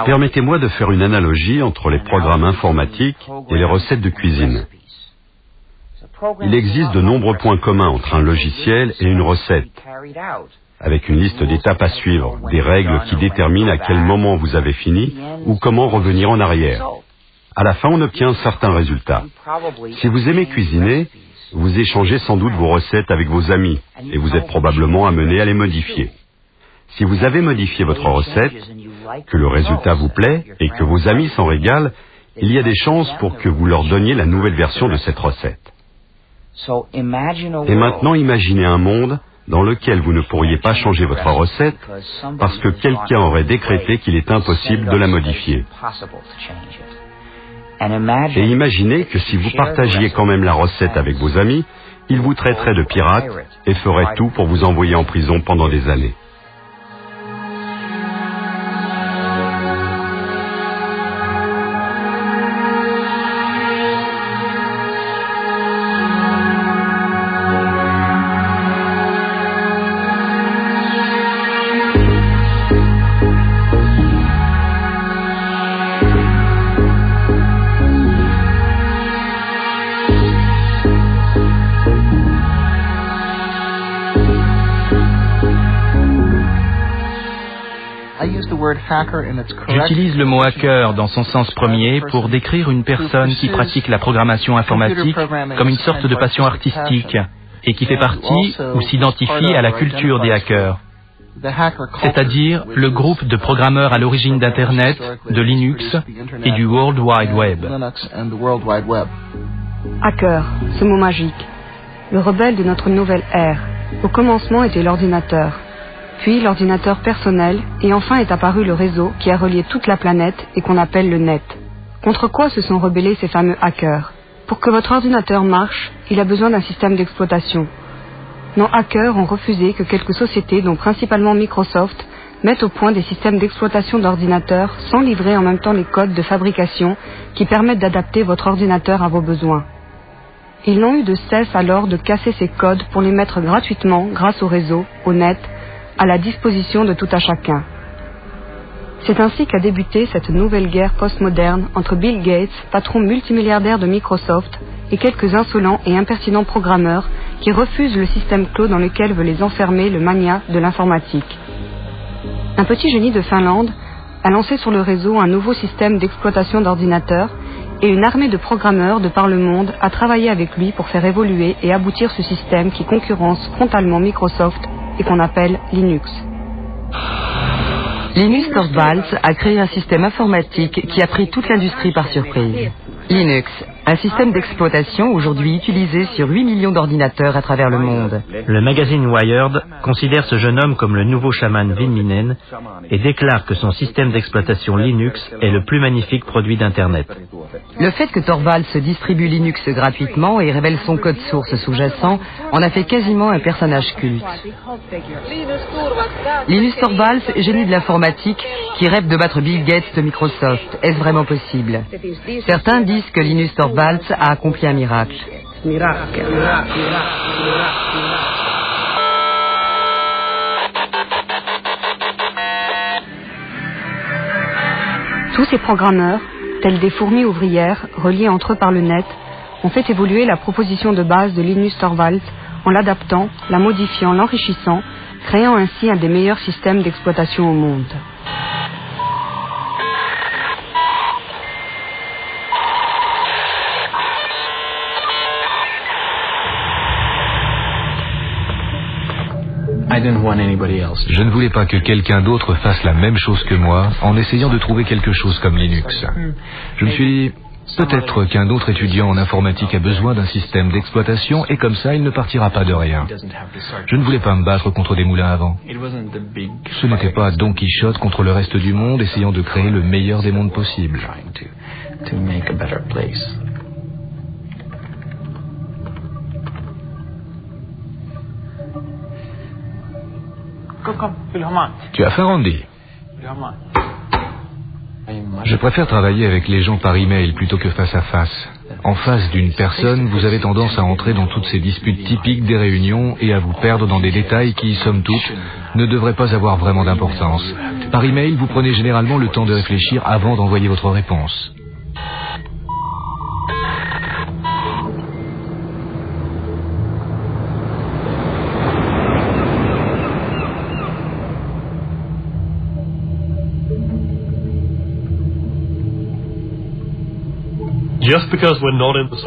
Permettez-moi de faire une analogie entre les programmes informatiques et les recettes de cuisine. Il existe de nombreux points communs entre un logiciel et une recette, avec une liste d'étapes à suivre, des règles qui déterminent à quel moment vous avez fini ou comment revenir en arrière. À la fin, on obtient un certain résultat. Si vous aimez cuisiner, vous échangez sans doute vos recettes avec vos amis et vous êtes probablement amené à les modifier. Si vous avez modifié votre recette, que le résultat vous plaît et que vos amis s'en régalent, il y a des chances pour que vous leur donniez la nouvelle version de cette recette. Et maintenant, imaginez un monde dans lequel vous ne pourriez pas changer votre recette parce que quelqu'un aurait décrété qu'il est impossible de la modifier. Et imaginez que si vous partagiez quand même la recette avec vos amis, ils vous traiteraient de pirate et feraient tout pour vous envoyer en prison pendant des années. J'utilise le mot hacker dans son sens premier pour décrire une personne qui pratique la programmation informatique comme une sorte de passion artistique et qui fait partie ou s'identifie à la culture des hackers, c'est-à-dire le groupe de programmeurs à l'origine d'Internet, de Linux et du World Wide Web. Hacker, ce mot magique, le rebelle de notre nouvelle ère. Au commencement était l'ordinateur. Puis l'ordinateur personnel, et enfin est apparu le réseau qui a relié toute la planète et qu'on appelle le net. Contre quoi se sont rebellés ces fameux hackers? Pour que votre ordinateur marche, il a besoin d'un système d'exploitation. Nos hackers ont refusé que quelques sociétés, dont principalement Microsoft, mettent au point des systèmes d'exploitation d'ordinateurs sans livrer en même temps les codes de fabrication qui permettent d'adapter votre ordinateur à vos besoins. Ils n'ont eu de cesse alors de casser ces codes pour les mettre gratuitement, grâce au réseau, au net, à la disposition de tout à chacun. C'est ainsi qu'a débuté cette nouvelle guerre postmoderne entre Bill Gates, patron multimilliardaire de Microsoft, et quelques insolents et impertinents programmeurs qui refusent le système clos dans lequel veut les enfermer le mania de l'informatique. Un petit génie de Finlande a lancé sur le réseau un nouveau système d'exploitation d'ordinateurs et une armée de programmeurs de par le monde a travaillé avec lui pour faire évoluer et aboutir ce système qui concurrence frontalement Microsoft et qu'on appelle Linux. Linus Torvalds a créé un système informatique qui a pris toute l'industrie par surprise. Linux, un système d'exploitation aujourd'hui utilisé sur 8 millions d'ordinateurs à travers le monde. Le magazine Wired considère ce jeune homme comme le nouveau chaman Vin Minen et déclare que son système d'exploitation Linux est le plus magnifique produit d'Internet. Le fait que Torvalds distribue Linux gratuitement et révèle son code source sous-jacent en a fait quasiment un personnage culte. Linus Torvalds, génie de l'informatique, qui rêve de battre Bill Gates de Microsoft. Est-ce vraiment possible? Certains disent que Linus Torvalds a accompli un miracle. Tous ces programmeurs, tels des fourmis ouvrières, reliés entre eux par le net, ont fait évoluer la proposition de base de Linus Torvalds en l'adaptant, la modifiant, l'enrichissant, créant ainsi un des meilleurs systèmes d'exploitation au monde. Je ne voulais pas que quelqu'un d'autre fasse la même chose que moi en essayant de trouver quelque chose comme Linux. Je me suis dit, peut-être qu'un autre étudiant en informatique a besoin d'un système d'exploitation et comme ça il ne partira pas de rien. Je ne voulais pas me battre contre des moulins à vent. Ce n'était pas Don Quichotte contre le reste du monde essayant de créer le meilleur des mondes possibles. Tu as faim, Randy? Je préfère travailler avec les gens par email plutôt que face à face. En face d'une personne, vous avez tendance à entrer dans toutes ces disputes typiques des réunions et à vous perdre dans des détails qui, somme toute, ne devraient pas avoir vraiment d'importance. Par email, vous prenez généralement le temps de réfléchir avant d'envoyer votre réponse.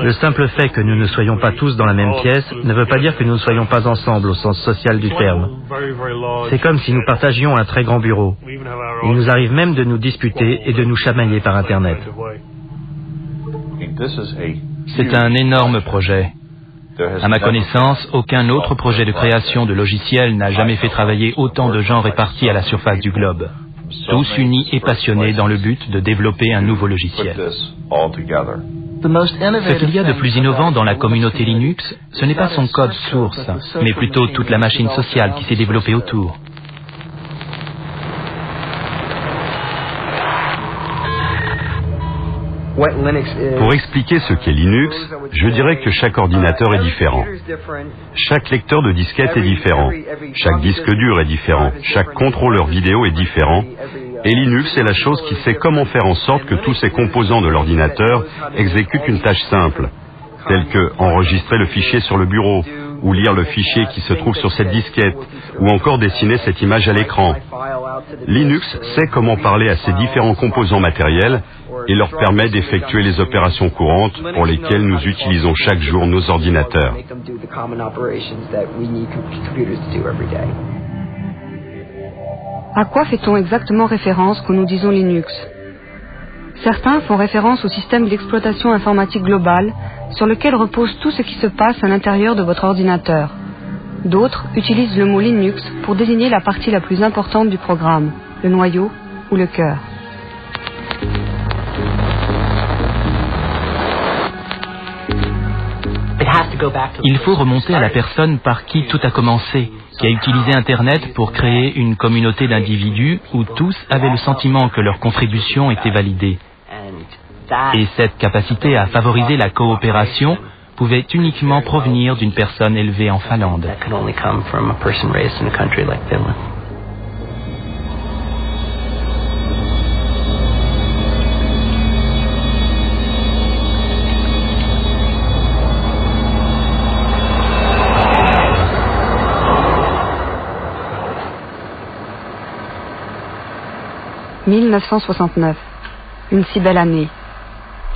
Le simple fait que nous ne soyons pas tous dans la même pièce ne veut pas dire que nous ne soyons pas ensemble au sens social du terme. C'est comme si nous partagions un très grand bureau. Il nous arrive même de nous disputer et de nous chamailler par Internet. C'est un énorme projet. À ma connaissance, aucun autre projet de création de logiciels n'a jamais fait travailler autant de gens répartis à la surface du globe, tous unis et passionnés dans le but de développer un nouveau logiciel. Ce qu'il y a de plus innovant dans la communauté Linux, ce n'est pas son code source, mais plutôt toute la machine sociale qui s'est développée autour. Pour expliquer ce qu'est Linux, je dirais que chaque ordinateur est différent. Chaque lecteur de disquette est différent. Chaque disque dur est différent. Chaque contrôleur vidéo est différent. Et Linux est la chose qui sait comment faire en sorte que tous ces composants de l'ordinateur exécutent une tâche simple, telle que enregistrer le fichier sur le bureau, ou lire le fichier qui se trouve sur cette disquette, ou encore dessiner cette image à l'écran. Linux sait comment parler à ces différents composants matériels et leur permet d'effectuer les opérations courantes pour lesquelles nous utilisons chaque jour nos ordinateurs. À quoi fait-on exactement référence quand nous disons Linux? Certains font référence au système d'exploitation informatique globale sur lequel repose tout ce qui se passe à l'intérieur de votre ordinateur. D'autres utilisent le mot Linux pour désigner la partie la plus importante du programme, le noyau ou le cœur. Il faut remonter à la personne par qui tout a commencé, qui a utilisé Internet pour créer une communauté d'individus où tous avaient le sentiment que leur contribution était validée. Et cette capacité à favoriser la coopération pouvait uniquement provenir d'une personne élevée en Finlande. « 1969. Une si belle année.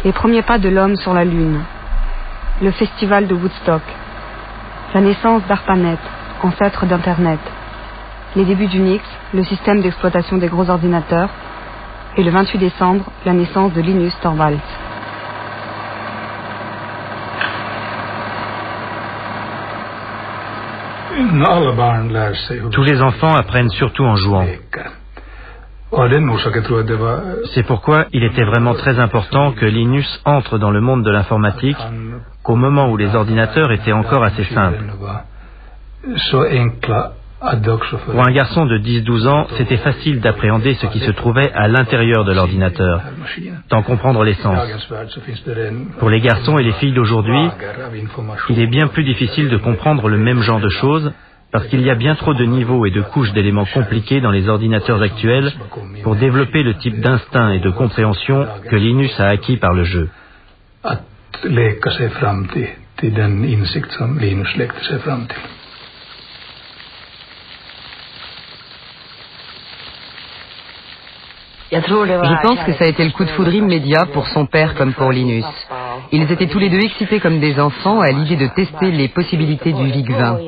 Les premiers pas de l'homme sur la Lune. Le festival de Woodstock. La naissance d'ARPANET, ancêtre d'Internet. Les débuts d'Unix, le système d'exploitation des gros ordinateurs. Et le 28 décembre, la naissance de Linus Torvalds. Tous les enfants apprennent surtout en jouant. C'est pourquoi il était vraiment très important que Linus entre dans le monde de l'informatique qu'au moment où les ordinateurs étaient encore assez simples. Pour un garçon de 10-12 ans, c'était facile d'appréhender ce qui se trouvait à l'intérieur de l'ordinateur, d'en comprendre l'essence. Pour les garçons et les filles d'aujourd'hui, il est bien plus difficile de comprendre le même genre de choses, parce qu'il y a bien trop de niveaux et de couches d'éléments compliqués dans les ordinateurs actuels pour développer le type d'instinct et de compréhension que Linus a acquis par le jeu. Je pense que ça a été le coup de foudre immédiat pour son père comme pour Linus. Ils étaient tous les deux excités comme des enfants à l'idée de tester les possibilités du VIC-20.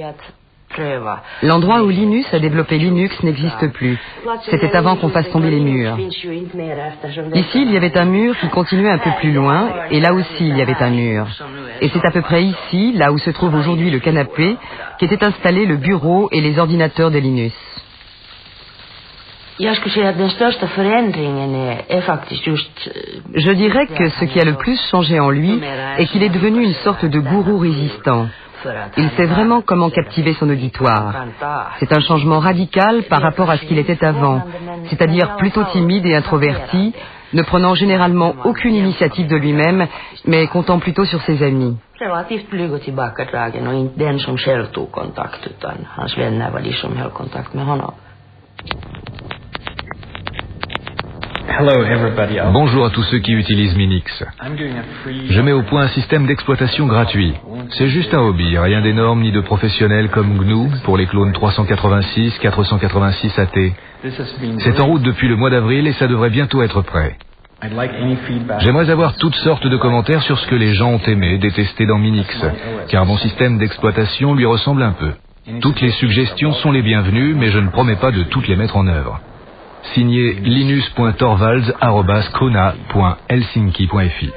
L'endroit où Linus a développé Linux n'existe plus. C'était avant qu'on fasse tomber les murs. Ici, il y avait un mur qui continuait un peu plus loin, et là aussi, il y avait un mur. Et c'est à peu près ici, là où se trouve aujourd'hui le canapé, qu'étaient installés le bureau et les ordinateurs de Linus. Je dirais que ce qui a le plus changé en lui est qu'il est devenu une sorte de gourou résistant. Il sait vraiment comment captiver son auditoire. C'est un changement radical par rapport à ce qu'il était avant, c'est-à-dire plutôt timide et introverti, ne prenant généralement aucune initiative de lui-même, mais comptant plutôt sur ses amis. Relativt blyg och tillbakadragen och inte den som själv tog kontakt utan hans vänner var de som höll kontakt med honom. Bonjour à tous ceux qui utilisent Minix. Je mets au point un système d'exploitation gratuit. C'est juste un hobby, rien d'énorme ni de professionnel comme GNU pour les clones 386, 486 AT. C'est en route depuis le mois d'avril et ça devrait bientôt être prêt. J'aimerais avoir toutes sortes de commentaires sur ce que les gens ont aimé, détesté dans Minix, car mon système d'exploitation lui ressemble un peu. Toutes les suggestions sont les bienvenues, mais je ne promets pas de toutes les mettre en œuvre. Signé linus.torvalds@krona.helsinki.fi.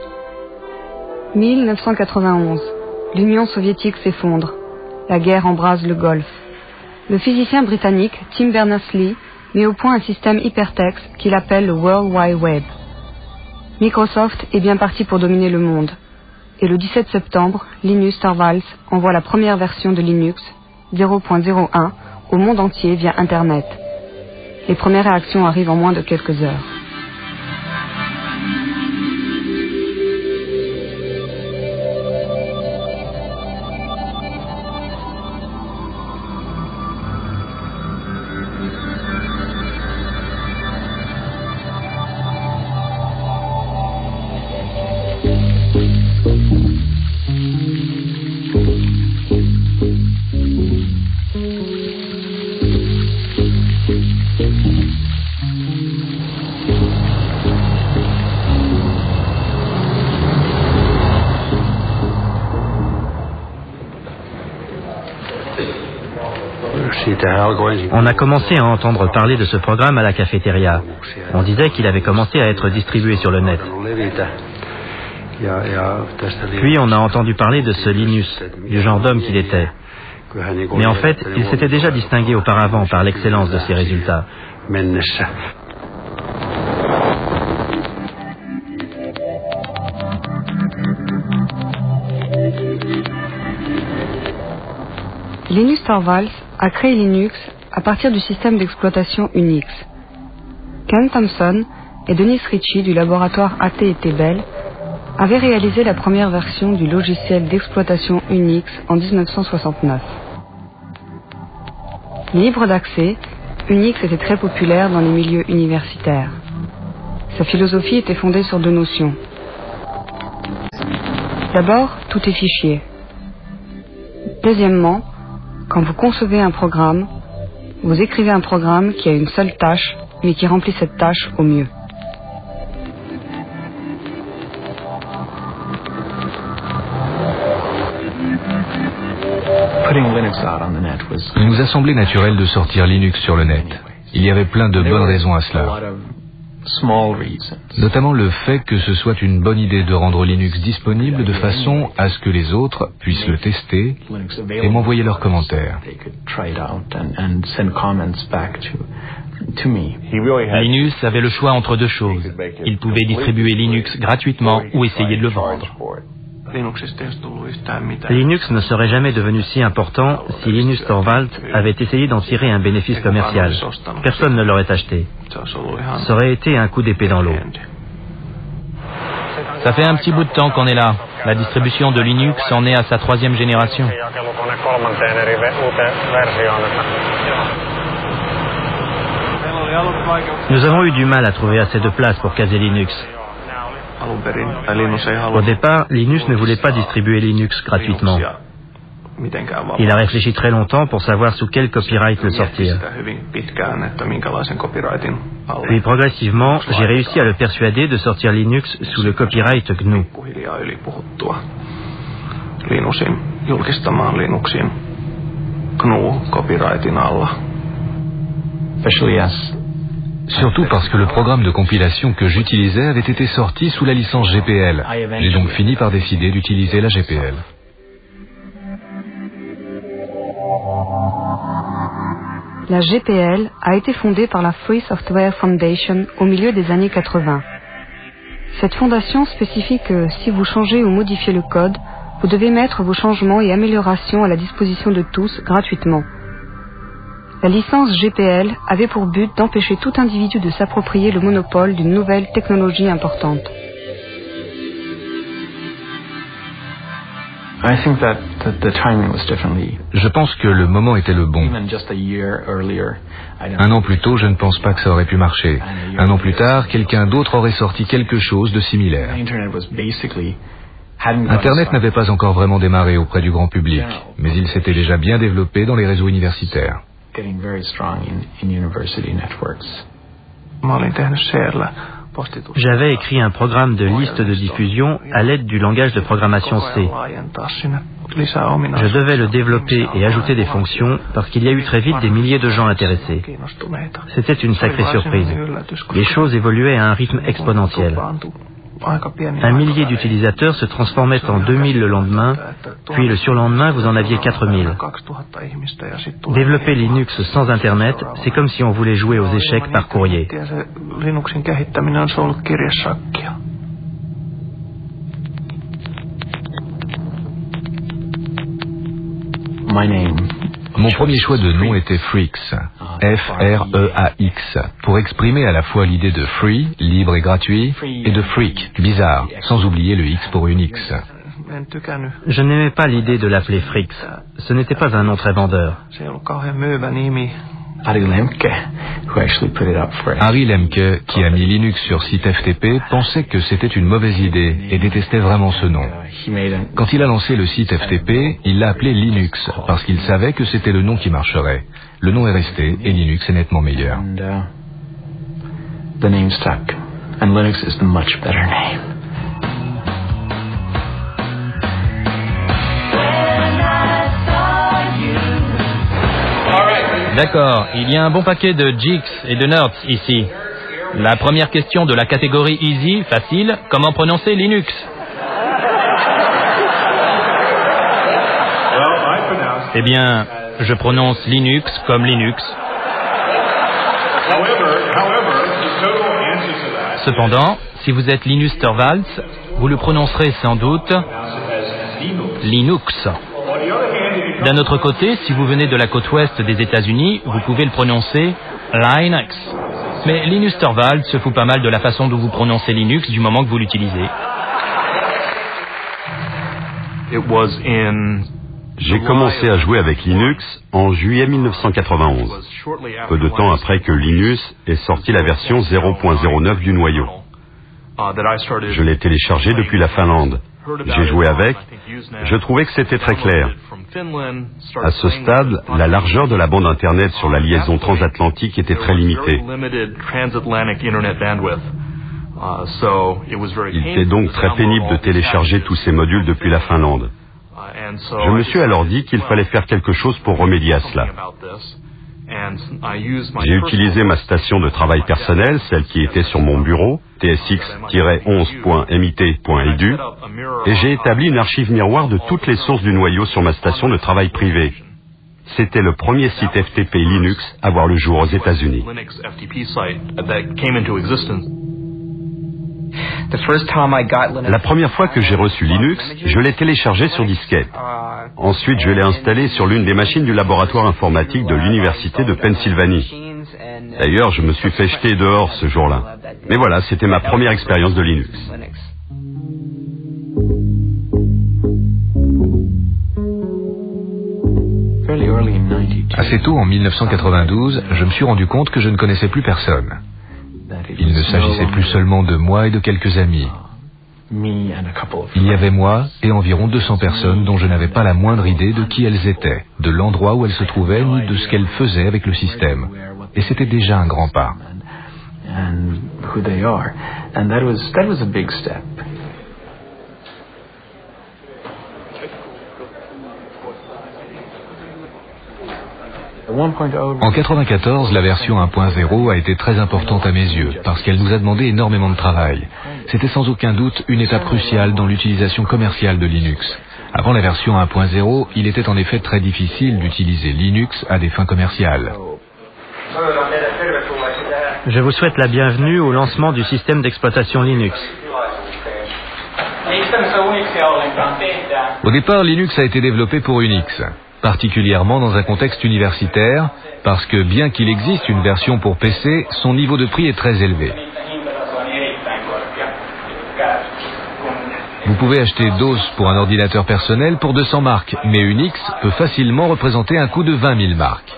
1991. L'Union soviétique s'effondre. La guerre embrase le Golfe. Le physicien britannique Tim Berners-Lee met au point un système hypertexte qu'il appelle le World Wide Web. Microsoft est bien parti pour dominer le monde. Et le 17 septembre, Linus Torvalds envoie la première version de Linux, 0.01, au monde entier via Internet. Les premières réactions arrivent en moins de quelques heures. On a commencé à entendre parler de ce programme à la cafétéria. On disait qu'il avait commencé à être distribué sur le net. Puis on a entendu parler de ce Linus, du genre d'homme qu'il était. Mais en fait, il s'était déjà distingué auparavant par l'excellence de ses résultats. Linus Torvalds a créé Linux à partir du système d'exploitation Unix. Ken Thompson et Dennis Ritchie du laboratoire AT&T Bell avaient réalisé la première version du logiciel d'exploitation Unix en 1969. Libre d'accès, Unix était très populaire dans les milieux universitaires. Sa philosophie était fondée sur deux notions. D'abord, tout est fichier. Deuxièmement, quand vous concevez un programme, vous écrivez un programme qui a une seule tâche, mais qui remplit cette tâche au mieux. Il nous a semblé naturel de sortir Linux sur le net. Il y avait plein de bonnes raisons à cela. Notamment le fait que ce soit une bonne idée de rendre Linux disponible de façon à ce que les autres puissent le tester et m'envoyer leurs commentaires. Linus avait le choix entre deux choses. Il pouvait distribuer Linux gratuitement ou essayer de le vendre. Linux ne serait jamais devenu si important si Linus Torvalds avait essayé d'en tirer un bénéfice commercial. Personne ne l'aurait acheté. Ça aurait été un coup d'épée dans l'eau. Ça fait un petit bout de temps qu'on est là. La distribution de Linux en est à sa 3e génération. Nous avons eu du mal à trouver assez de place pour caser Linux. Au départ, Linus ne voulait pas distribuer Linux gratuitement. Il a réfléchi très longtemps pour savoir sous quel copyright le sortir. Puis progressivement, j'ai réussi à le persuader de sortir Linux sous le copyright GNU. Surtout parce que le programme de compilation que j'utilisais avait été sorti sous la licence GPL. J'ai donc fini par décider d'utiliser la GPL. La GPL a été fondée par la Free Software Foundation au milieu des années 80. Cette fondation spécifie que si vous changez ou modifiez le code, vous devez mettre vos changements et améliorations à la disposition de tous gratuitement. La licence GPL avait pour but d'empêcher tout individu de s'approprier le monopole d'une nouvelle technologie importante. Je pense que le moment était le bon. Un an plus tôt, je ne pense pas que ça aurait pu marcher. Un an plus tard, quelqu'un d'autre aurait sorti quelque chose de similaire. Internet n'avait pas encore vraiment démarré auprès du grand public, mais il s'était déjà bien développé dans les réseaux universitaires. J'avais écrit un programme de liste de diffusion à l'aide du langage de programmation C. Je devais le développer et ajouter des fonctions parce qu'il y a eu très vite des milliers de gens intéressés. C'était une sacrée surprise. Les choses évoluaient à un rythme exponentiel. 1 millier d'utilisateurs se transformaient en 2000 le lendemain, puis le surlendemain vous en aviez 4000. Développer Linux sans Internet, c'est comme si on voulait jouer aux échecs par courrier. Mon premier choix de nom était Freaks, F-R-E-A-X, pour exprimer à la fois l'idée de free, libre et gratuit, et de freak, bizarre, sans oublier le X pour Unix. Je n'aimais pas l'idée de l'appeler Freaks. Ce n'était pas un nom très vendeur. Harry Lemke, qui a mis Linux sur site FTP, pensait que c'était une mauvaise idée et détestait vraiment ce nom. Quand il a lancé le site FTP, il l'a appelé Linux, parce qu'il savait que c'était le nom qui marcherait. Le nom est resté et Linux est nettement meilleur. The name stuck, and Linux is the much better name. D'accord, il y a un bon paquet de geeks et de nerds ici. La première question de la catégorie Easy, facile, comment prononcer Linux? Eh bien, je prononce Linux comme Linux. Cependant, si vous êtes Linus Torvalds, vous le prononcerez sans doute Linux. D'un autre côté, si vous venez de la côte ouest des États-Unis, vous pouvez le prononcer Linux. Mais Linus Torvalds se fout pas mal de la façon dont vous prononcez Linux du moment que vous l'utilisez. J'ai commencé à jouer avec Linux en juillet 1991, peu de temps après que Linus ait sorti la version 0.09 du noyau. Je l'ai téléchargé depuis la Finlande. J'ai joué avec, je trouvais que c'était très clair. À ce stade, la largeur de la bande Internet sur la liaison transatlantique était très limitée. Il était donc très pénible de télécharger tous ces modules depuis la Finlande. Je me suis alors dit qu'il fallait faire quelque chose pour remédier à cela. J'ai utilisé ma station de travail personnelle, celle qui était sur mon bureau, tsx-11.mit.edu, et j'ai établi une archive miroir de toutes les sources du noyau sur ma station de travail privée. C'était le premier site FTP Linux à voir le jour aux États-Unis. La première fois que j'ai reçu Linux, je l'ai téléchargé sur disquette. Ensuite, je l'ai installé sur l'une des machines du laboratoire informatique de l'université de Pennsylvanie. D'ailleurs, je me suis fait jeter dehors ce jour-là. Mais voilà, c'était ma première expérience de Linux. Assez tôt, en 1992, je me suis rendu compte que je ne connaissais plus personne. Il ne s'agissait plus seulement de moi et de quelques amis. Il y avait moi et environ 200 personnes dont je n'avais pas la moindre idée de qui elles étaient, de l'endroit où elles se trouvaient, ni de ce qu'elles faisaient avec le système. Et c'était déjà un grand pas. En 1994, la version 1.0 a été très importante à mes yeux, parce qu'elle nous a demandé énormément de travail. C'était sans aucun doute une étape cruciale dans l'utilisation commerciale de Linux. Avant la version 1.0, il était en effet très difficile d'utiliser Linux à des fins commerciales. Je vous souhaite la bienvenue au lancement du système d'exploitation Linux. Au départ, Linux a été développé pour Unix. particulièrement dans un contexte universitaire, parce que bien qu'il existe une version pour PC, son niveau de prix est très élevé. Vous pouvez acheter DOS pour un ordinateur personnel pour 200 marks, mais Unix peut facilement représenter un coût de 20 000 marks.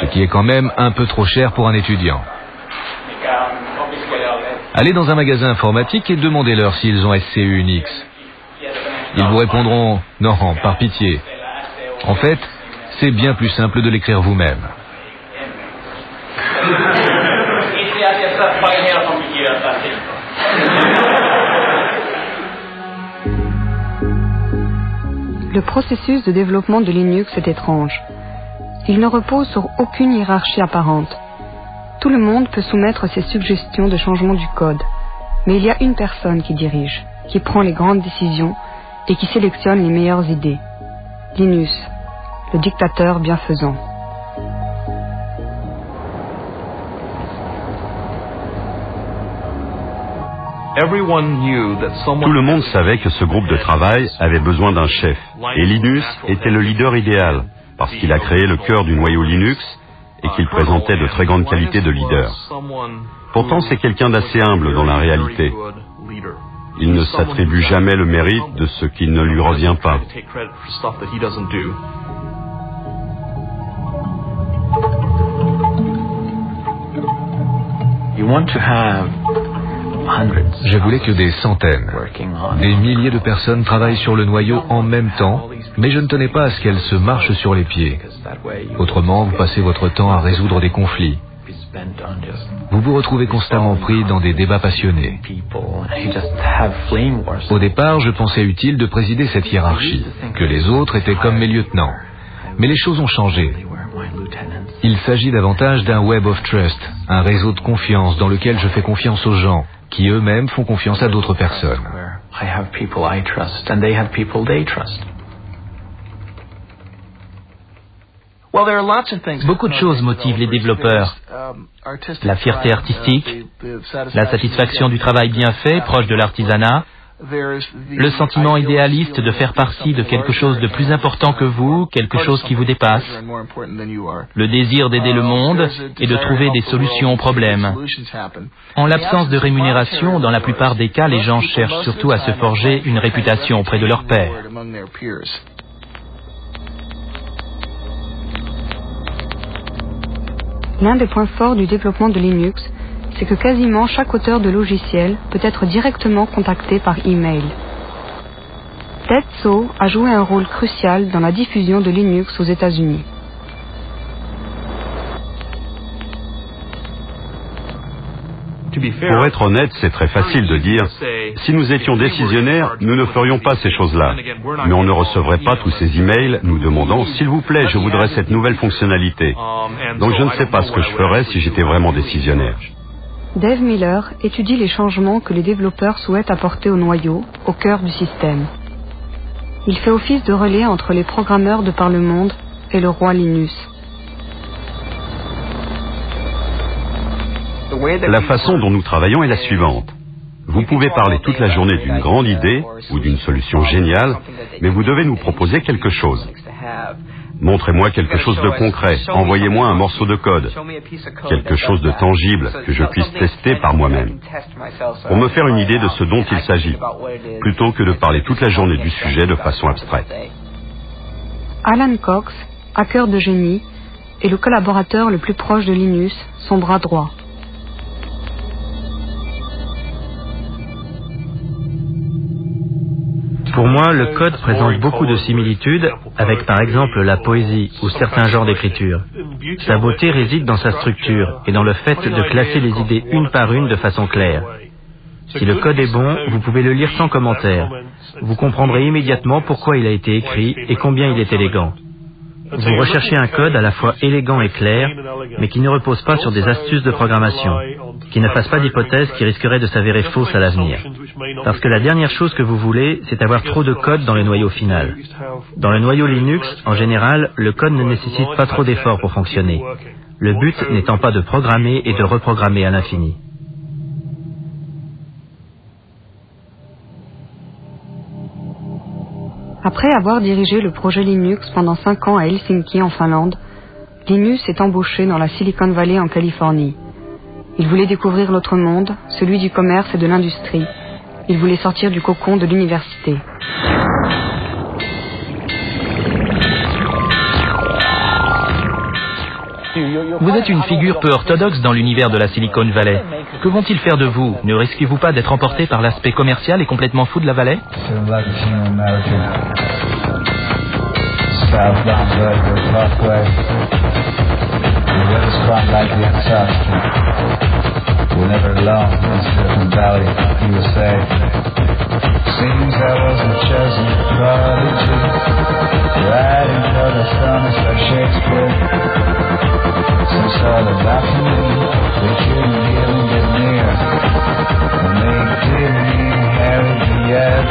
Ce qui est quand même un peu trop cher pour un étudiant. Allez dans un magasin informatique et demandez-leur s'ils ont SCU Unix. Ils vous répondront « Non, par pitié ». En fait, c'est bien plus simple de l'écrire vous-même. Le processus de développement de Linux est étrange. Il ne repose sur aucune hiérarchie apparente. Tout le monde peut soumettre ses suggestions de changement du code, mais il y a une personne qui dirige, qui prend les grandes décisions et qui sélectionne les meilleures idées. Linus, le dictateur bienfaisant. Tout le monde savait que ce groupe de travail avait besoin d'un chef, et Linus était le leader idéal, parce qu'il a créé le cœur du noyau Linux et qu'il présentait de très grandes qualités de leader. Pourtant, c'est quelqu'un d'assez humble dans la réalité. Il ne s'attribue jamais le mérite de ce qui ne lui revient pas. Je voulais que des centaines, des milliers de personnes travaillent sur le noyau en même temps, mais je ne tenais pas à ce qu'elles se marchent sur les pieds. Autrement, vous passez votre temps à résoudre des conflits. Vous vous retrouvez constamment pris dans des débats passionnés. Au départ, je pensais utile de présider cette hiérarchie, que les autres étaient comme mes lieutenants. Mais les choses ont changé. Il s'agit davantage d'un web of trust, un réseau de confiance dans lequel je fais confiance aux gens, qui eux-mêmes font confiance à d'autres personnes. Beaucoup de choses motivent les développeurs. La fierté artistique, la satisfaction du travail bien fait, proche de l'artisanat, le sentiment idéaliste de faire partie de quelque chose de plus important que vous, quelque chose qui vous dépasse, le désir d'aider le monde et de trouver des solutions aux problèmes. En l'absence de rémunération, dans la plupart des cas, les gens cherchent surtout à se forger une réputation auprès de leurs pairs. L'un des points forts du développement de Linux, c'est que quasiment chaque auteur de logiciel peut être directement contacté par email. Tetsuo a joué un rôle crucial dans la diffusion de Linux aux États-Unis. Pour être honnête, c'est très facile de dire « Si nous étions décisionnaires, nous ne ferions pas ces choses-là. » Mais on ne recevrait pas tous ces emails nous demandant « S'il vous plaît, je voudrais cette nouvelle fonctionnalité. » Donc je ne sais pas ce que je ferais si j'étais vraiment décisionnaire. Dave Miller étudie les changements que les développeurs souhaitent apporter au noyau, au cœur du système. Il fait office de relais entre les programmeurs de par le monde et le roi Linus. La façon dont nous travaillons est la suivante. Vous pouvez parler toute la journée d'une grande idée ou d'une solution géniale, mais vous devez nous proposer quelque chose. Montrez-moi quelque chose de concret, envoyez-moi un morceau de code, quelque chose de tangible que je puisse tester par moi-même, pour me faire une idée de ce dont il s'agit, plutôt que de parler toute la journée du sujet de façon abstraite. Alan Cox, hacker de génie, est le collaborateur le plus proche de Linus, son bras droit. Pour moi, le code présente beaucoup de similitudes avec par exemple la poésie ou certains genres d'écriture. Sa beauté réside dans sa structure et dans le fait de classer les idées une par une de façon claire. Si le code est bon, vous pouvez le lire sans commentaire. Vous comprendrez immédiatement pourquoi il a été écrit et combien il est élégant. Vous recherchez un code à la fois élégant et clair, mais qui ne repose pas sur des astuces de programmation, qui ne fasse pas d'hypothèses qui risqueraient de s'avérer fausses à l'avenir. Parce que la dernière chose que vous voulez, c'est avoir trop de code dans le noyau final. Dans le noyau Linux, en général, le code ne nécessite pas trop d'efforts pour fonctionner. Le but n'étant pas de programmer et de reprogrammer à l'infini. Après avoir dirigé le projet Linux pendant 5 ans à Helsinki en Finlande, Linus est embauché dans la Silicon Valley en Californie. Il voulait découvrir l'autre monde, celui du commerce et de l'industrie. Il voulait sortir du cocon de l'université. Vous êtes une figure peu orthodoxe dans l'univers de la Silicon Valley. Que vont-ils faire de vous? Ne risquez-vous pas d'être emporté par l'aspect commercial et complètement fou de la vallée? Some sort of afternoon, they couldn't even get near. When they didn't inherit the earth,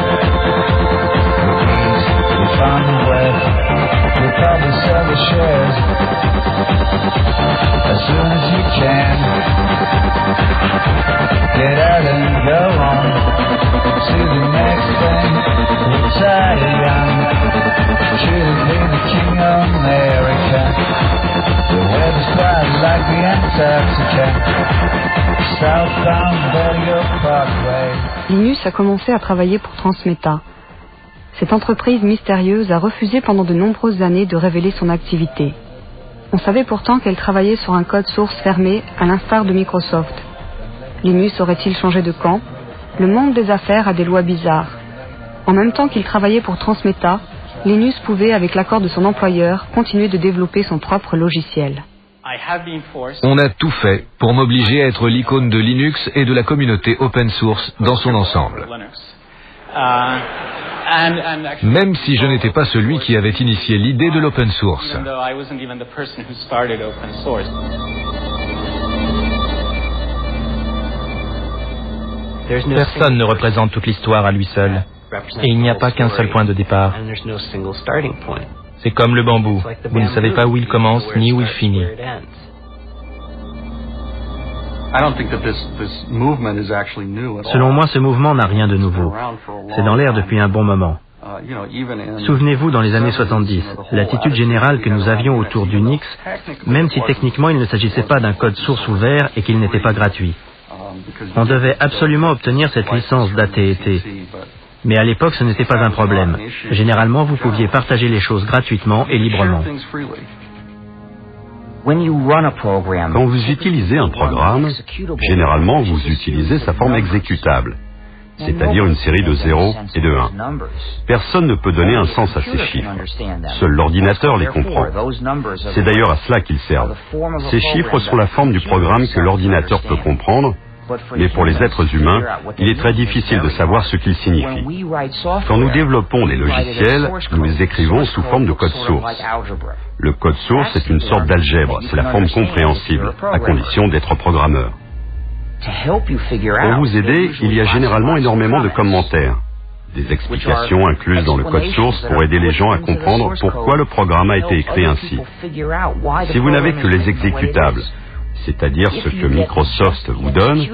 the bees, we found the west, we probably sell the shares as soon as you can. Get out and go on to the next thing. Retire young, should be the king of America. The weather's quite like the Antarctica. Southbound Belleville Parkway. Linus a commencé à travailler pour Transmeta. Cette entreprise mystérieuse a refusé pendant de nombreuses années de révéler son activité. On savait pourtant qu'elle travaillait sur un code source fermé, à l'instar de Microsoft. Linus aurait-il changé de camp? Le monde des affaires a des lois bizarres. En même temps qu'il travaillait pour Transmeta, Linus pouvait, avec l'accord de son employeur, continuer de développer son propre logiciel. On a tout fait pour m'obliger à être l'icône de Linux et de la communauté open source dans son ensemble. Même si je n'étais pas celui qui avait initié l'idée de l'open source. Personne ne représente toute l'histoire à lui seul. Et il n'y a pas qu'un seul point de départ. C'est comme le bambou. Vous ne savez pas où il commence ni où il finit. Selon moi, ce mouvement n'a rien de nouveau. C'est dans l'air depuis un bon moment. Souvenez-vous, dans les années 70, l'attitude générale que nous avions autour d'Unix, même si techniquement il ne s'agissait pas d'un code source ouvert et qu'il n'était pas gratuit. On devait absolument obtenir cette licence d'AT&T. Mais à l'époque, ce n'était pas un problème. Généralement, vous pouviez partager les choses gratuitement et librement. Quand vous utilisez un programme, généralement vous utilisez sa forme exécutable, c'est-à-dire une série de 0 et de 1. Personne ne peut donner un sens à ces chiffres. Seul l'ordinateur les comprend. C'est d'ailleurs à cela qu'ils servent. Ces chiffres sont la forme du programme que l'ordinateur peut comprendre, mais pour les êtres humains, il est très difficile de savoir ce qu'ils signifient. Quand nous développons les logiciels, nous les écrivons sous forme de code source. Le code source est une sorte d'algèbre, c'est la forme compréhensible, à condition d'être programmeur. Pour vous aider, il y a généralement énormément de commentaires, des explications incluses dans le code source pour aider les gens à comprendre pourquoi le programme a été écrit ainsi. Si vous n'avez que les exécutables, c'est-à-dire ce que Microsoft vous donne,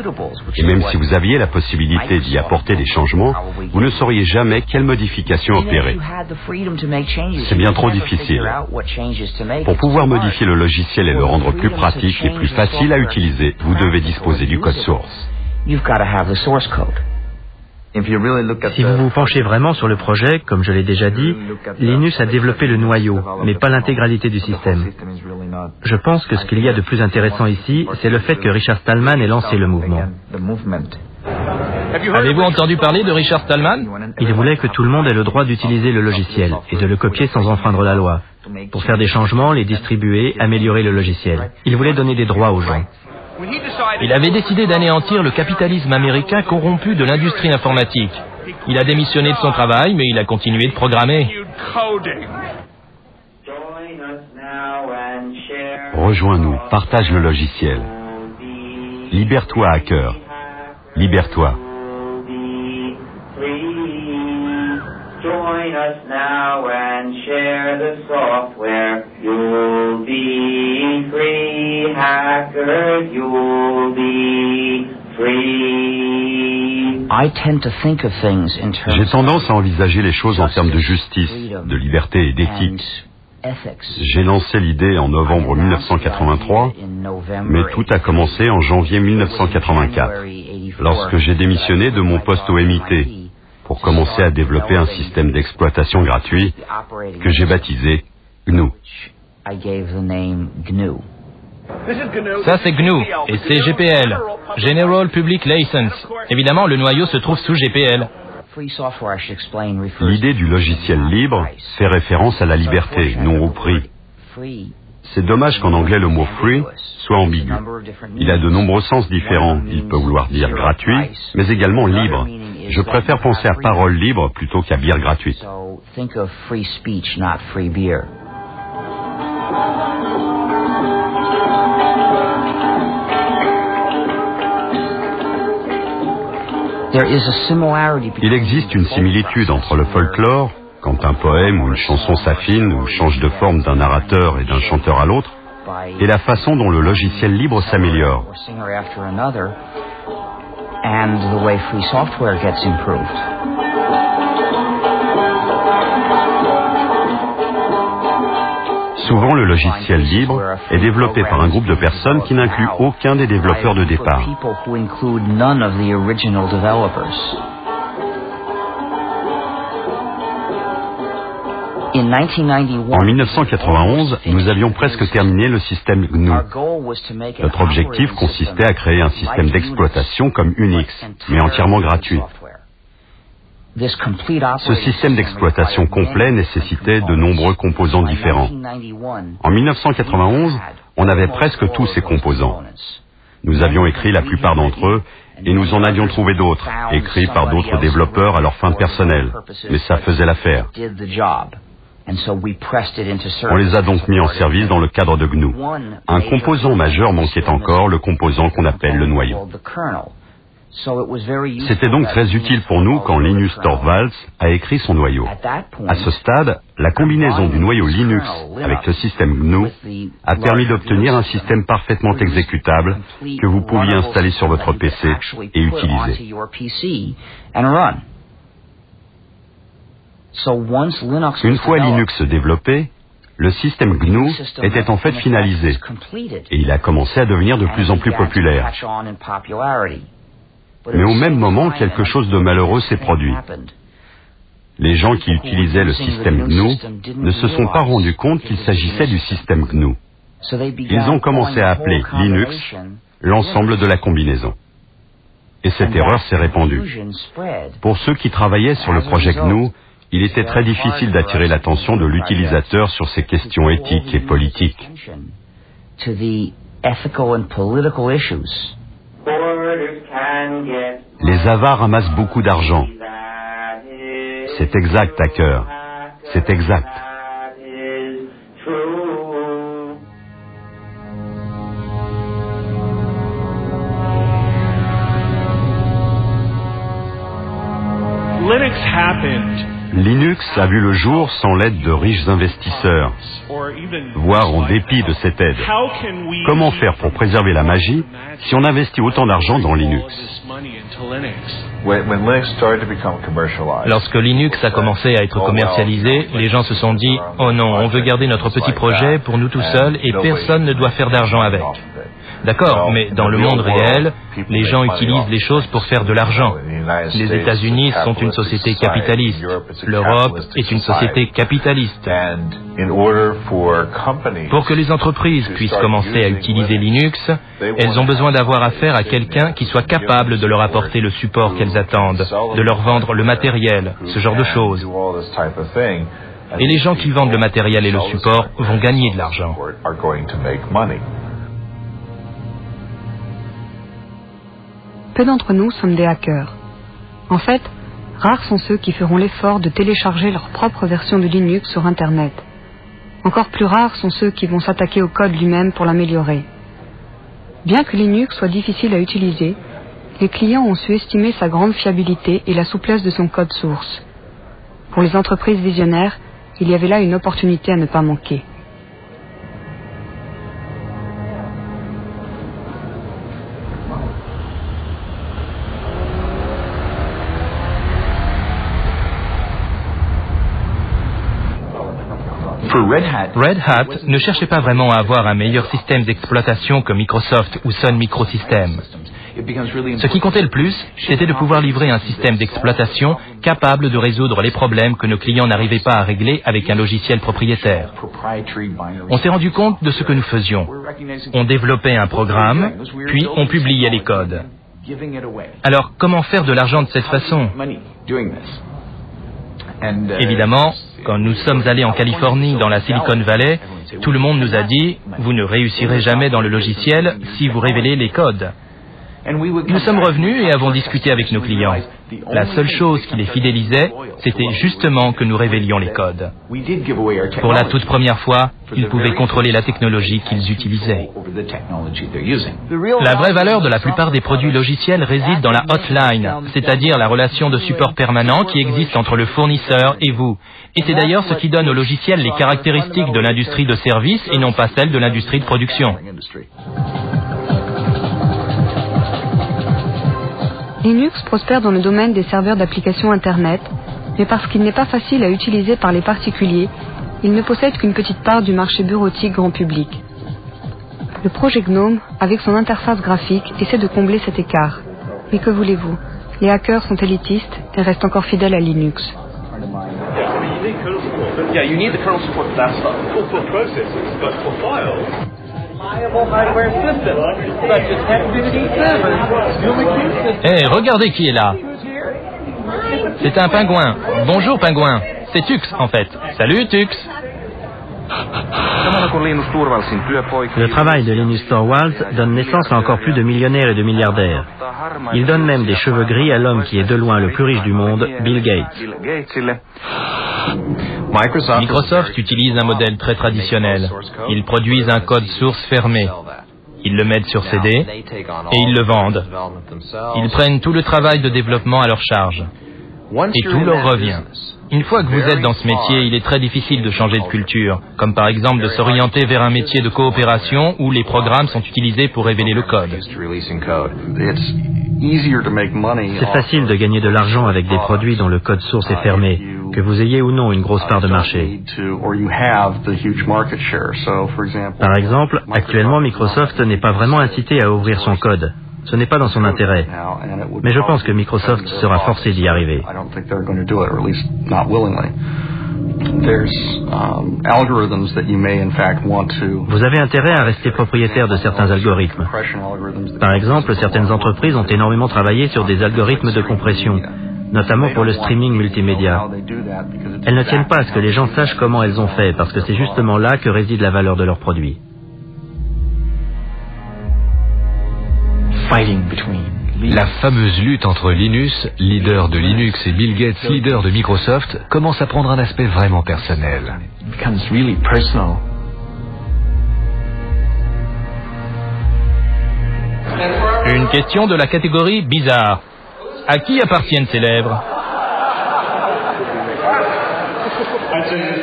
et même si vous aviez la possibilité d'y apporter des changements, vous ne sauriez jamais quelles modifications opérer. C'est bien trop difficile. Pour pouvoir modifier le logiciel et le rendre plus pratique et plus facile à utiliser, vous devez disposer du code source. Si vous vous penchez vraiment sur le projet, comme je l'ai déjà dit, Linus a développé le noyau, mais pas l'intégralité du système. Je pense que ce qu'il y a de plus intéressant ici, c'est le fait que Richard Stallman ait lancé le mouvement. Avez-vous entendu parler de Richard Stallman? Il voulait que tout le monde ait le droit d'utiliser le logiciel et de le copier sans enfreindre la loi, pour faire des changements, les distribuer, améliorer le logiciel. Il voulait donner des droits aux gens. Il avait décidé d'anéantir le capitalisme américain corrompu de l'industrie informatique. Il a démissionné de son travail, mais il a continué de programmer. Rejoins-nous, partage le logiciel. Libère-toi, hacker. Libère-toi. Join us now and share the software. You'll be free, hackers, you'll be free. J'ai tendance à envisager les choses en termes de justice, de liberté et d'éthique. J'ai lancé l'idée en novembre 1983, mais tout a commencé en janvier 1984, lorsque j'ai démissionné de mon poste au MIT pour commencer à développer un système d'exploitation gratuit que j'ai baptisé GNU. Ça c'est GNU, et c'est GPL, General Public License. Évidemment, le noyau se trouve sous GPL. L'idée du logiciel libre fait référence à la liberté, non au prix. C'est dommage qu'en anglais le mot free soit ambigu. Il a de nombreux sens différents. Il peut vouloir dire gratuit, mais également libre. Je préfère penser à parole libre plutôt qu'à bière gratuite. Il existe une similitude entre le folklore, quand un poème ou une chanson s'affine ou change de forme d'un narrateur et d'un chanteur à l'autre, et la façon dont le logiciel libre s'améliore. Souvent, le logiciel libre est développé par un groupe de personnes qui n'inclut aucun des développeurs de départ. En 1991, nous avions presque terminé le système GNU. Notre objectif consistait à créer un système d'exploitation comme Unix, mais entièrement gratuit. Ce système d'exploitation complet nécessitait de nombreux composants différents. En 1991, on avait presque tous ces composants. Nous avions écrit la plupart d'entre eux et nous en avions trouvé d'autres, écrits par d'autres développeurs à leurs fins personnelles. Mais ça faisait l'affaire. On les a donc mis en service dans le cadre de GNU. Un composant majeur manquait encore, le composant qu'on appelle le noyau. C'était donc très utile pour nous quand Linus Torvalds a écrit son noyau. À ce stade, la combinaison du noyau Linux avec le système GNU a permis d'obtenir un système parfaitement exécutable que vous pouviez installer sur votre PC et utiliser. Une fois Linux développé, le système GNU était en fait finalisé et il a commencé à devenir de plus en plus populaire. Mais au même moment, quelque chose de malheureux s'est produit. Les gens qui utilisaient le système GNU ne se sont pas rendus compte qu'il s'agissait du système GNU. Ils ont commencé à appeler Linux l'ensemble de la combinaison. Et cette erreur s'est répandue. Pour ceux qui travaillaient sur le projet GNU, il était très difficile d'attirer l'attention de l'utilisateur sur ces questions éthiques et politiques. Les avares ramassent beaucoup d'argent. C'est exact, hacker. C'est exact. Linux a vu le jour sans l'aide de riches investisseurs, voire en dépit de cette aide. Comment faire pour préserver la magie si on investit autant d'argent dans Linux? Lorsque Linux a commencé à être commercialisé, les gens se sont dit « Oh non, on veut garder notre petit projet pour nous tout seuls et personne ne doit faire d'argent avec ». D'accord, mais dans le monde réel, les gens utilisent les choses pour faire de l'argent. Les États-Unis sont une société capitaliste. L'Europe est une société capitaliste. Pour que les entreprises puissent commencer à utiliser Linux, elles ont besoin d'avoir affaire à quelqu'un qui soit capable de leur apporter le support qu'elles attendent, de leur vendre le matériel, ce genre de choses. Et les gens qui vendent le matériel et le support vont gagner de l'argent. Peu d'entre nous sommes des hackers. En fait, rares sont ceux qui feront l'effort de télécharger leur propre version de Linux sur Internet. Encore plus rares sont ceux qui vont s'attaquer au code lui-même pour l'améliorer. Bien que Linux soit difficile à utiliser, les clients ont su estimer sa grande fiabilité et la souplesse de son code source. Pour les entreprises visionnaires, il y avait là une opportunité à ne pas manquer. Red Hat ne cherchait pas vraiment à avoir un meilleur système d'exploitation que Microsoft ou Sun Microsystems. Ce qui comptait le plus, c'était de pouvoir livrer un système d'exploitation capable de résoudre les problèmes que nos clients n'arrivaient pas à régler avec un logiciel propriétaire. On s'est rendu compte de ce que nous faisions. On développait un programme, puis on publiait les codes. Alors, comment faire de l'argent de cette façon? Évidemment, quand nous sommes allés en Californie, dans la Silicon Valley, tout le monde nous a dit « Vous ne réussirez jamais dans le logiciel si vous révélez les codes ». Nous sommes revenus et avons discuté avec nos clients. La seule chose qui les fidélisait, c'était justement que nous révélions les codes. Pour la toute première fois, ils pouvaient contrôler la technologie qu'ils utilisaient. La vraie valeur de la plupart des produits logiciels réside dans la hotline, c'est-à-dire la relation de support permanent qui existe entre le fournisseur et vous. Et c'est d'ailleurs ce qui donne aux logiciels les caractéristiques de l'industrie de service et non pas celles de l'industrie de production. Linux prospère dans le domaine des serveurs d'applications Internet, mais parce qu'il n'est pas facile à utiliser par les particuliers, il ne possède qu'une petite part du marché bureautique grand public. Le projet GNOME, avec son interface graphique, essaie de combler cet écart. Mais que voulez-vous? Les hackers sont élitistes et restent encore fidèles à Linux. Hey, regardez qui est là. C'est un pingouin. Bonjour pingouin. C'est Tux en fait. Salut Tux. Le travail de Linus Torvalds donne naissance à encore plus de millionnaires et de milliardaires. Il donne même des cheveux gris à l'homme qui est de loin le plus riche du monde, Bill Gates. Microsoft utilise un modèle très traditionnel. Ils produisent un code source fermé. Ils le mettent sur CD et ils le vendent. Ils prennent tout le travail de développement à leur charge. Et tout leur revient. Une fois que vous êtes dans ce métier, il est très difficile de changer de culture, comme par exemple de s'orienter vers un métier de coopération où les programmes sont utilisés pour révéler le code. C'est facile de gagner de l'argent avec des produits dont le code source est fermé, que vous ayez ou non une grosse part de marché. Par exemple, actuellement Microsoft n'est pas vraiment incité à ouvrir son code. Ce n'est pas dans son intérêt. Mais je pense que Microsoft sera forcé d'y arriver. Vous avez intérêt à rester propriétaire de certains algorithmes. Par exemple, certaines entreprises ont énormément travaillé sur des algorithmes de compression, notamment pour le streaming multimédia. Elles ne tiennent pas à ce que les gens sachent comment elles ont fait, parce que c'est justement là que réside la valeur de leurs produits. La fameuse lutte entre Linus, leader de Linux, et Bill Gates, leader de Microsoft, commence à prendre un aspect vraiment personnel. Une question de la catégorie bizarre. À qui appartiennent ces lèvres?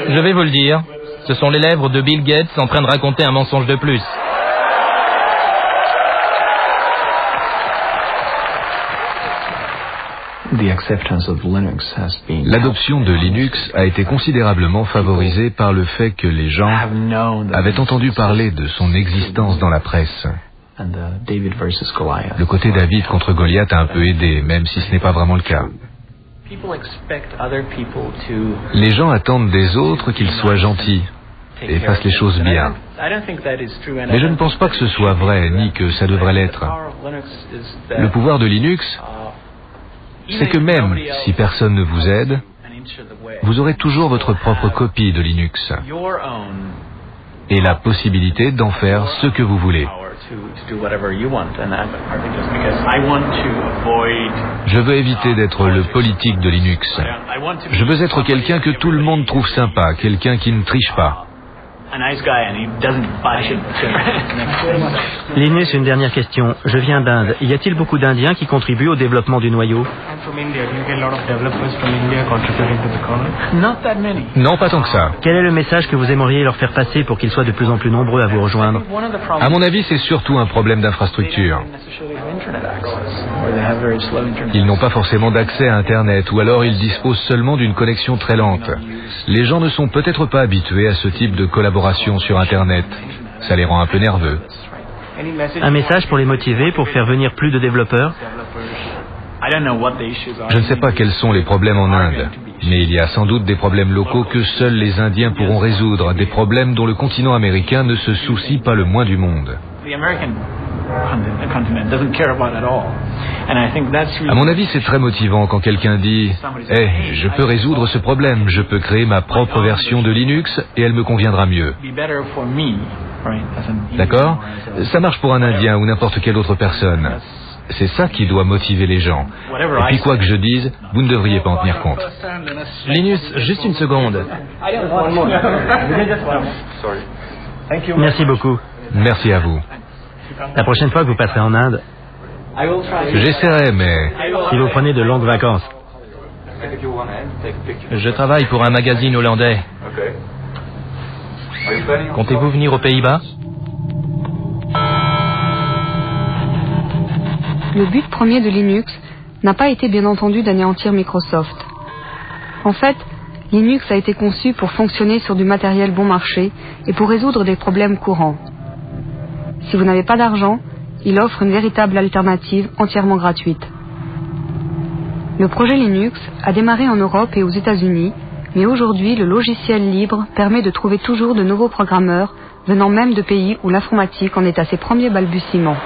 Je vais vous le dire. Ce sont les lèvres de Bill Gates en train de raconter un mensonge de plus. L'adoption de Linux a été considérablement favorisée par le fait que les gens avaient entendu parler de son existence dans la presse. Le côté David contre Goliath a un peu aidé, même si ce n'est pas vraiment le cas. Les gens attendent des autres qu'ils soient gentils et fassent les choses bien. Mais je ne pense pas que ce soit vrai, ni que ça devrait l'être. Le pouvoir de Linux, c'est que même si personne ne vous aide, vous aurez toujours votre propre copie de Linux et la possibilité d'en faire ce que vous voulez. Je veux éviter d'être le politique de Linux. Je veux être quelqu'un que tout le monde trouve sympa, quelqu'un qui ne triche pas. Linus, une dernière question. Je viens d'Inde. Y a-t-il beaucoup d'Indiens qui contribuent au développement du noyau? Non, pas tant que ça. Quel est le message que vous aimeriez leur faire passer pour qu'ils soient de plus en plus nombreux à vous rejoindre? À mon avis, c'est surtout un problème d'infrastructure. Ils n'ont pas forcément d'accès à Internet, ou alors ils disposent seulement d'une connexion très lente. Les gens ne sont peut-être pas habitués à ce type de collaboration sur Internet. Ça les rend un peu nerveux. Un message pour les motiver, pour faire venir plus de développeurs? Je ne sais pas quels sont les problèmes en Inde, mais il y a sans doute des problèmes locaux que seuls les Indiens pourront résoudre, des problèmes dont le continent américain ne se soucie pas le moins du monde. À mon avis, c'est très motivant quand quelqu'un dit « Hey, je peux résoudre ce problème, je peux créer ma propre version de Linux et elle me conviendra mieux. » D'accord? Ça marche pour un Indien ou n'importe quelle autre personne. C'est ça qui doit motiver les gens. Et puis quoi que je dise, vous ne devriez pas en tenir compte. Linus, juste une seconde. Merci beaucoup. Merci à vous. La prochaine fois que vous passerez en Inde, j'essaierai, mais... si vous prenez de longues vacances. Je travaille pour un magazine hollandais. Comptez-vous venir aux Pays-Bas? Le but premier de Linux n'a pas été bien entendu d'anéantir Microsoft. En fait, Linux a été conçu pour fonctionner sur du matériel bon marché et pour résoudre des problèmes courants. Si vous n'avez pas d'argent, il offre une véritable alternative entièrement gratuite. Le projet Linux a démarré en Europe et aux États-Unis, mais aujourd'hui le logiciel libre permet de trouver toujours de nouveaux programmeurs venant même de pays où l'informatique en est à ses premiers balbutiements.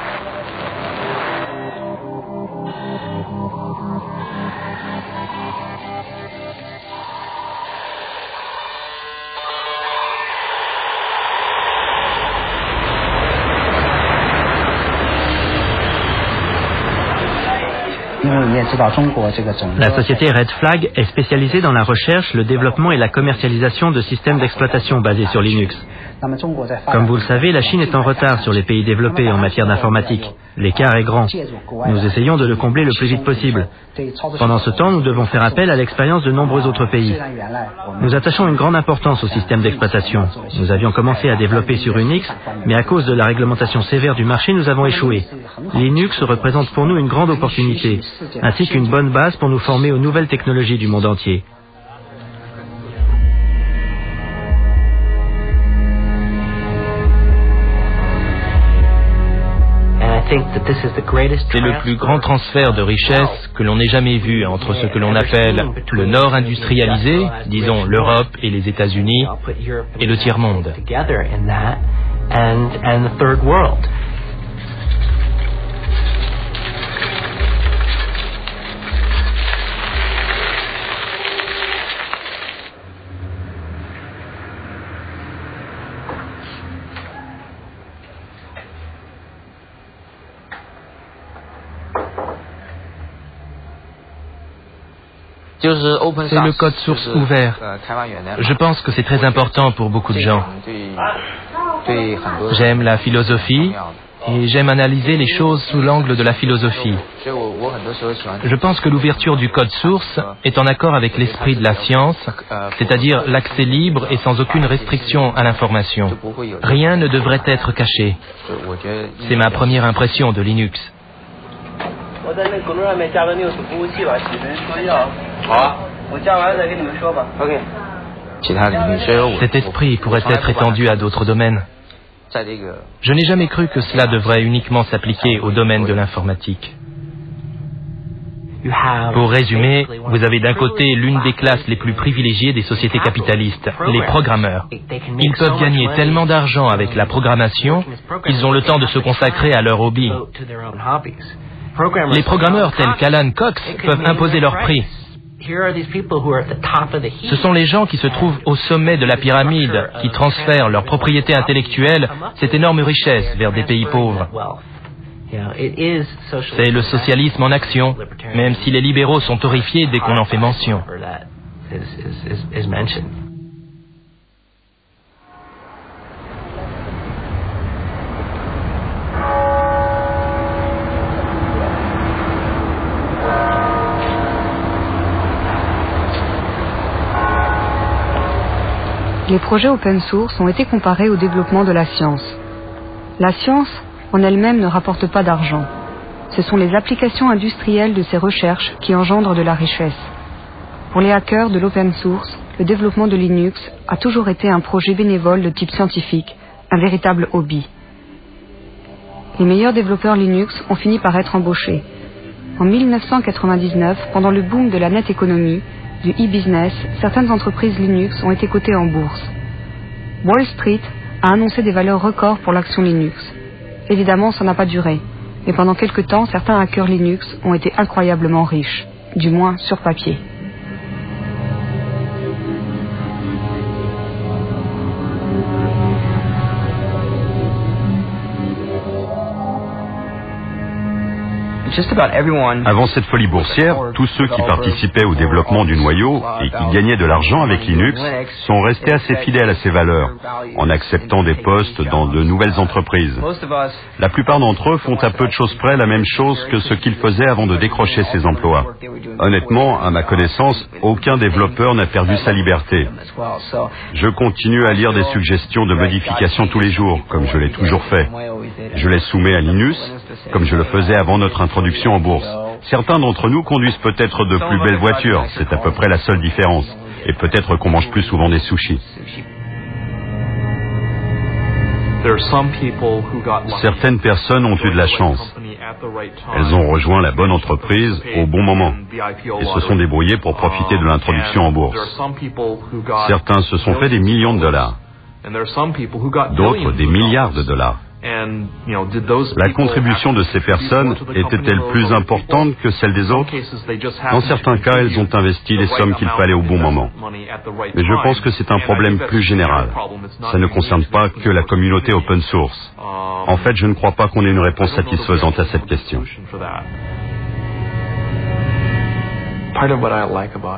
La société Red Flag est spécialisée dans la recherche, le développement et la commercialisation de systèmes d'exploitation basés sur Linux. Comme vous le savez, la Chine est en retard sur les pays développés en matière d'informatique. L'écart est grand. Nous essayons de le combler le plus vite possible. Pendant ce temps, nous devons faire appel à l'expérience de nombreux autres pays. Nous attachons une grande importance au système d'exploitation. Nous avions commencé à développer sur Unix, mais à cause de la réglementation sévère du marché, nous avons échoué. Linux représente pour nous une grande opportunité, ainsi qu'une bonne base pour nous former aux nouvelles technologies du monde entier. C'est le plus grand transfert de richesse que l'on ait jamais vu entre ce que l'on appelle le Nord industrialisé, disons l'Europe et les États-Unis, et le tiers-monde. C'est le code source ouvert. Je pense que c'est très important pour beaucoup de gens. J'aime la philosophie et j'aime analyser les choses sous l'angle de la philosophie. Je pense que l'ouverture du code source est en accord avec l'esprit de la science, c'est-à-dire l'accès libre et sans aucune restriction à l'information. Rien ne devrait être caché. C'est ma première impression de Linux. Cet esprit pourrait être étendu à d'autres domaines. Je n'ai jamais cru que cela devrait uniquement s'appliquer au domaine de l'informatique. Pour résumer, vous avez d'un côté l'une des classes les plus privilégiées des sociétés capitalistes, les programmeurs. Ils peuvent gagner tellement d'argent avec la programmation qu'ils ont le temps de se consacrer à leur hobby. Les programmeurs tels qu'Alan Cox peuvent imposer leur prix. Ce sont les gens qui se trouvent au sommet de la pyramide, qui transfèrent leur propriété intellectuelle, cette énorme richesse, vers des pays pauvres. C'est le socialisme en action, même si les libéraux sont horrifiés dès qu'on en fait mention. Les projets open source ont été comparés au développement de la science. La science, en elle-même, ne rapporte pas d'argent. Ce sont les applications industrielles de ces recherches qui engendrent de la richesse. Pour les hackers de l'open source, le développement de Linux a toujours été un projet bénévole de type scientifique, un véritable hobby. Les meilleurs développeurs Linux ont fini par être embauchés. En 1999, pendant le boom de la net économie, du e-business, certaines entreprises Linux ont été cotées en bourse. Wall Street a annoncé des valeurs records pour l'action Linux. Évidemment, ça n'a pas duré, mais pendant quelque temps, certains hackers Linux ont été incroyablement riches, du moins sur papier. Avant cette folie boursière, tous ceux qui participaient au développement du noyau et qui gagnaient de l'argent avec Linux sont restés assez fidèles à ces valeurs, en acceptant des postes dans de nouvelles entreprises. La plupart d'entre eux font à peu de choses près la même chose que ce qu'ils faisaient avant de décrocher ces emplois. Honnêtement, à ma connaissance, aucun développeur n'a perdu sa liberté. Je continue à lire des suggestions de modifications tous les jours, comme je l'ai toujours fait. Je les soumets à Linus, comme je le faisais avant notre introduction en bourse. Certains d'entre nous conduisent peut-être de plus belles voitures, c'est à peu près la seule différence. Et peut-être qu'on mange plus souvent des sushis. Certaines personnes ont eu de la chance. Elles ont rejoint la bonne entreprise au bon moment et se sont débrouillées pour profiter de l'introduction en bourse. Certains se sont fait des millions de dollars, d'autres des milliards de dollars. La contribution de ces personnes était-elle plus importante que celle des autres? Dans certains cas, elles ont investi les sommes qu'il fallait au bon moment. Mais je pense que c'est un problème plus général. Ça ne concerne pas que la communauté open source. En fait, je ne crois pas qu'on ait une réponse satisfaisante à cette question.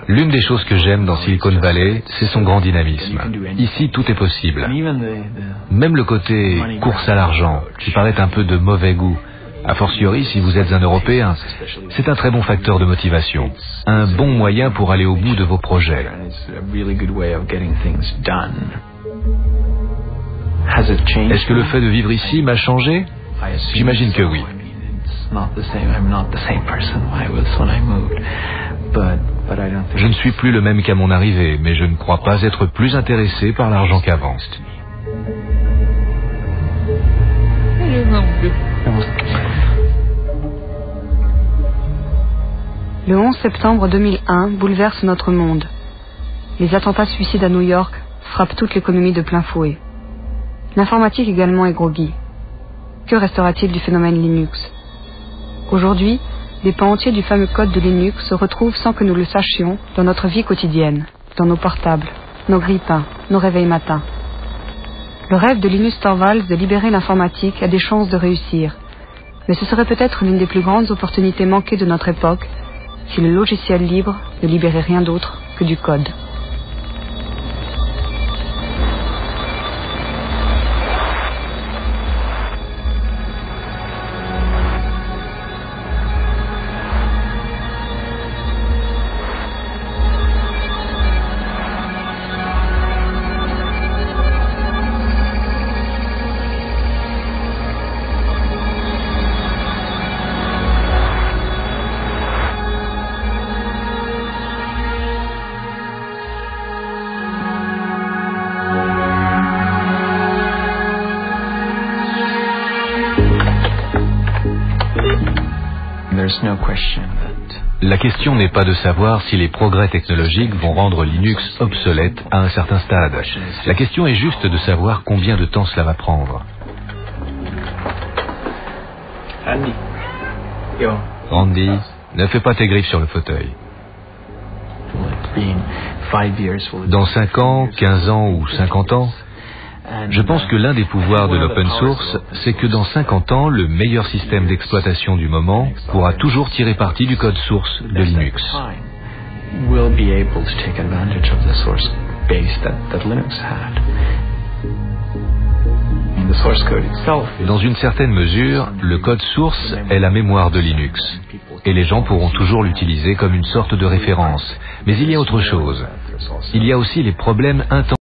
L'une des choses que j'aime dans Silicon Valley, c'est son grand dynamisme. Ici, tout est possible. Même le côté course à l'argent, qui paraît un peu de mauvais goût, a fortiori si vous êtes un Européen, c'est un très bon facteur de motivation, un bon moyen pour aller au bout de vos projets. Est-ce que le fait de vivre ici m'a changé? J'imagine que oui. Je ne suis plus le même qu'à mon arrivée, mais je ne crois pas être plus intéressé par l'argent qu'avant. Le 11 septembre 2001 bouleverse notre monde. Les attentats suicides à New York frappent toute l'économie de plein fouet. L'informatique également est groggy. Que restera-t-il du phénomène Linux? Aujourd'hui, des pans entiers du fameux code de Linux se retrouvent sans que nous le sachions dans notre vie quotidienne, dans nos portables, nos grille-pains, nos réveils matins. Le rêve de Linus Torvalds de libérer l'informatique a des chances de réussir, mais ce serait peut-être l'une des plus grandes opportunités manquées de notre époque si le logiciel libre ne libérait rien d'autre que du code. La question n'est pas de savoir si les progrès technologiques vont rendre Linux obsolète à un certain stade. La question est juste de savoir combien de temps cela va prendre. Andy, ne fais pas tes griffes sur le fauteuil. Dans 5 ans, 15 ans ou 50 ans, je pense que l'un des pouvoirs de l'open source, c'est que dans 50 ans, le meilleur système d'exploitation du moment pourra toujours tirer parti du code source de Linux. Dans une certaine mesure, le code source est la mémoire de Linux, et les gens pourront toujours l'utiliser comme une sorte de référence. Mais il y a autre chose. Il y a aussi les problèmes intentionnels.